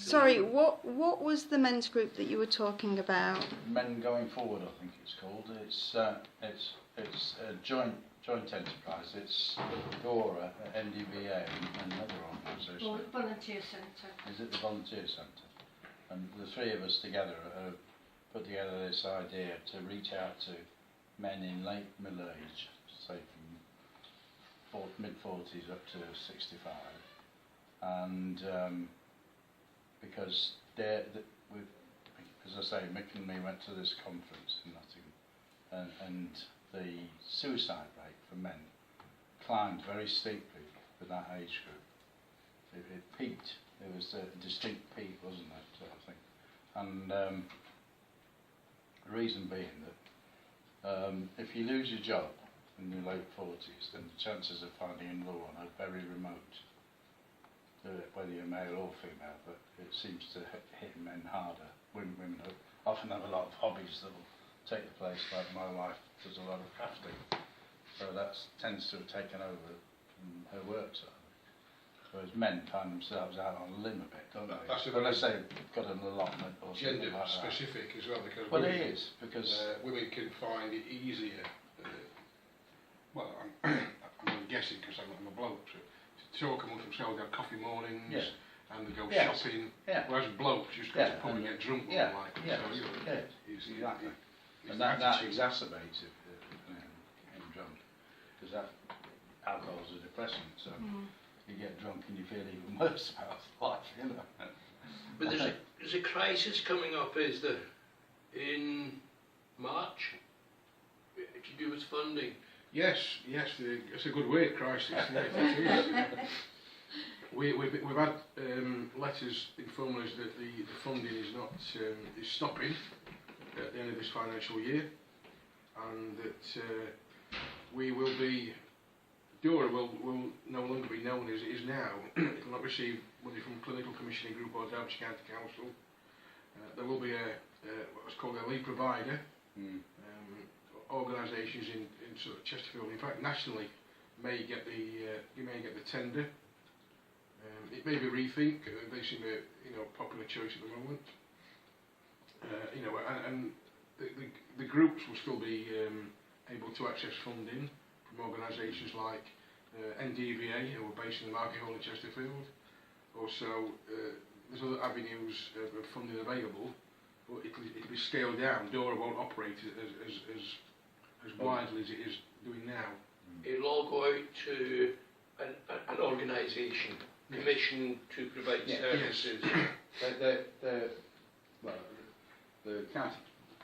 Sorry, what was the men's group that you were talking about? Men Going Forward, I think it's called. It's a joint enterprise. It's Dora, NDVA, and another organisation. Volunteer Centre. Is it the Volunteer Centre? And the three of us together have put together this idea to reach out to men in late middle age, say from mid-40s up to 65, and because as I say, Mick and me went to this conference in Nottingham, and the suicide rate for men climbed very steeply for that age group. It peaked. It was a distinct peak, wasn't it? I think, and the reason being that if you lose your job in your late 40s, then the chances of finding another one are very remote, whether you're male or female, but it seems to hit men harder. Women often have a lot of hobbies that will take the place, like my wife does a lot of crafting, so that tends to have taken over her work side. Whereas men find themselves out on a limb a bit, don't they? That's unless they've got an allotment or gender like specific as well, because well, women, it is because women can find it easier. Well, I'm guessing because I'm a bloke. To talk amongst themselves, they have coffee mornings, and they go shopping. Yeah. Whereas blokes just go to the pub and get drunk. Yeah. Like, yeah. So, you know, Exactly. And that exacerbates it, getting drunk, because that alcohol is a depressant. So. You get drunk and you feel even worse about life, you know. But there's a crisis coming up, is there, in March, to do with funding? Yes, it's a good word, crisis. We've had letters informing us that the funding is not is stopping at the end of this financial year, and that we will be. Dora will no longer be known as it is now. It will not receive money from Clinical Commissioning Group or Derbyshire County Council. There will be what's called a lead provider. Organisations in sort of Chesterfield, in fact nationally, may get the tender. It may be Rethink. They seem a popular choice at the moment. And the groups will still be able to access funding from organisations like NDVA, who are based in the Market Hall in Chesterfield. Also, there's other avenues of funding available, but it'll be scaled down. Dora won't operate as widely as it is doing now. It'll all go out to an organisation commissioned to provide services. The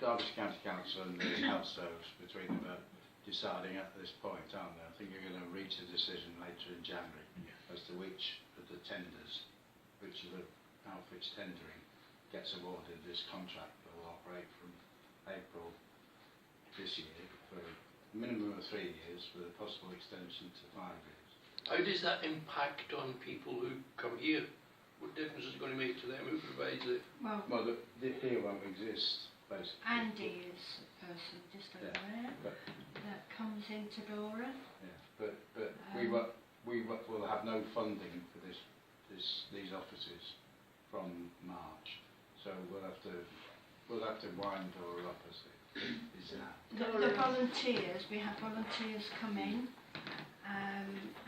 Derbyshire County Council and the Health Service between them are deciding at this point, aren't they? I think you're going to reach a decision later in January as to which of the tenders, which of the outfits tendering gets awarded this contract that will operate from April this year for a minimum of 3 years with a possible extension to 5 years. How does that impact on people who come here? What difference is it going to make to them who provides it? Well, the here won't exist, basically. Andy is a person just over there that comes into Dora. Yeah, but we will have no funding for these offices from March, so we'll have to wind Dora up as it is now. The volunteers, we have volunteers come in,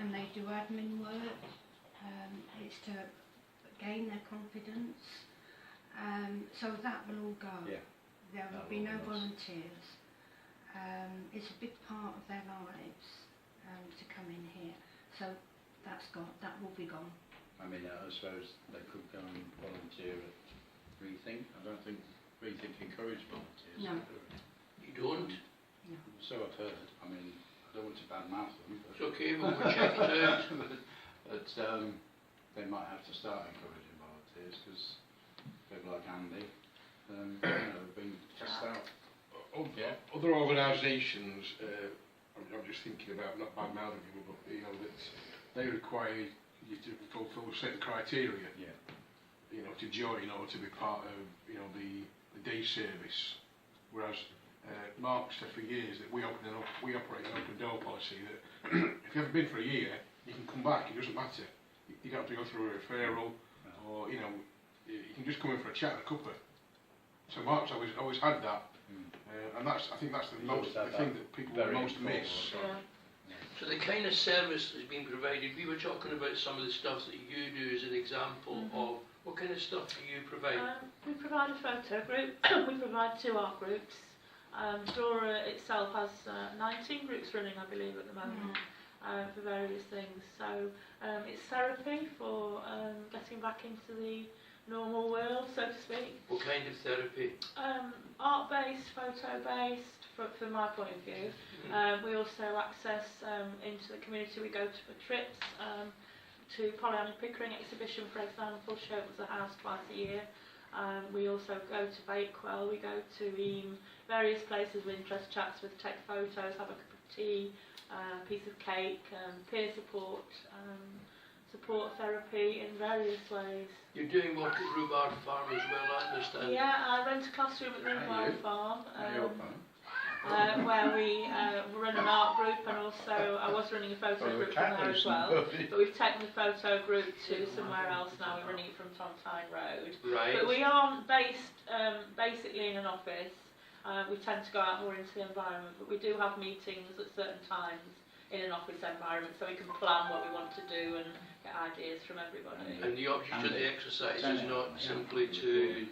and they do admin work. It's to gain their confidence. So that will all go. Yeah. There will be no volunteers. It's a big part of their lives to come in here. So that will be gone. I mean, I suppose they could go and volunteer at Rethink. I don't think Rethink encourage volunteers. No. You don't? No. So I've heard. I mean, I don't want to badmouth them. It's okay, we'll check it out. But they might have to start encouraging volunteers because people like Andy have been cast out. Other organisations, I'm just thinking about, not bad-mouthing people, but that they require you to fulfil certain criteria. Yeah. To join or to be part of, the day service. Whereas Mark's said for years that we operate an open door policy that if you haven't been for a year, you can come back. It doesn't matter. You don't have to go through a referral, or you can just come in for a chat and a cuppa. So Mark's always had that, and I think that's the thing that people most miss. So the kind of service that's being provided, we were talking about some of the stuff that you do as an example of, what kind of stuff do you provide? We provide a photo group, we provide 2 art groups. Dora itself has 19 groups running, I believe, at the moment, for various things. So it's therapy for getting back into the normal world, so to speak. What kind of therapy? Art-based, photo-based, from my point of view. We also access into the community. We go for trips to Pollyanna Pickering exhibition, for example. She opens the house twice a year. We also go to Bakewell. We go to various places with interest chats, with take photos, have a cup of tea, piece of cake, peer support, support therapy in various ways. You're doing work at Rhubarb Farm as well, I understand. Yeah, I rent a classroom at Rhubarb Farm, where we run an art group, and also I was running a photo group from there as well. But we've taken the photo group to somewhere else now. We're running it from Tontine Road. Right. But we aren't based basically in an office. We tend to go out more into the environment, but we do have meetings at certain times in an office environment, so we can plan what we want to do and get ideas from everybody. And the object of the exercise is not simply to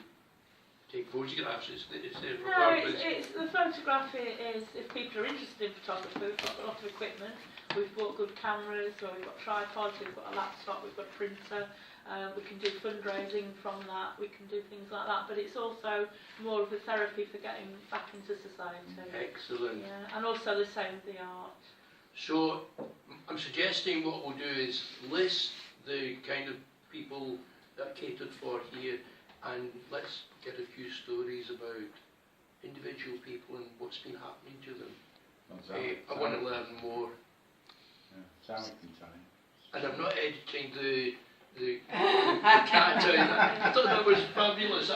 take photographs, it's there for purpose. It's the photograph is, if people are interested in photography, we've got a lot of equipment. We've bought good cameras, so we've got tripods, we've got a laptop, we've got a printer. We can do fundraising from that, we can do things like that, but it's also more of a therapy for getting back into society. Excellent. Yeah, and also the same with the art. So, I'm suggesting what we'll do is list the kind of people that are catered for here, and let's get a few stories about individual people and what's been happening to them. I want to learn more. And I'm not editing the cat out. I thought that was fabulous.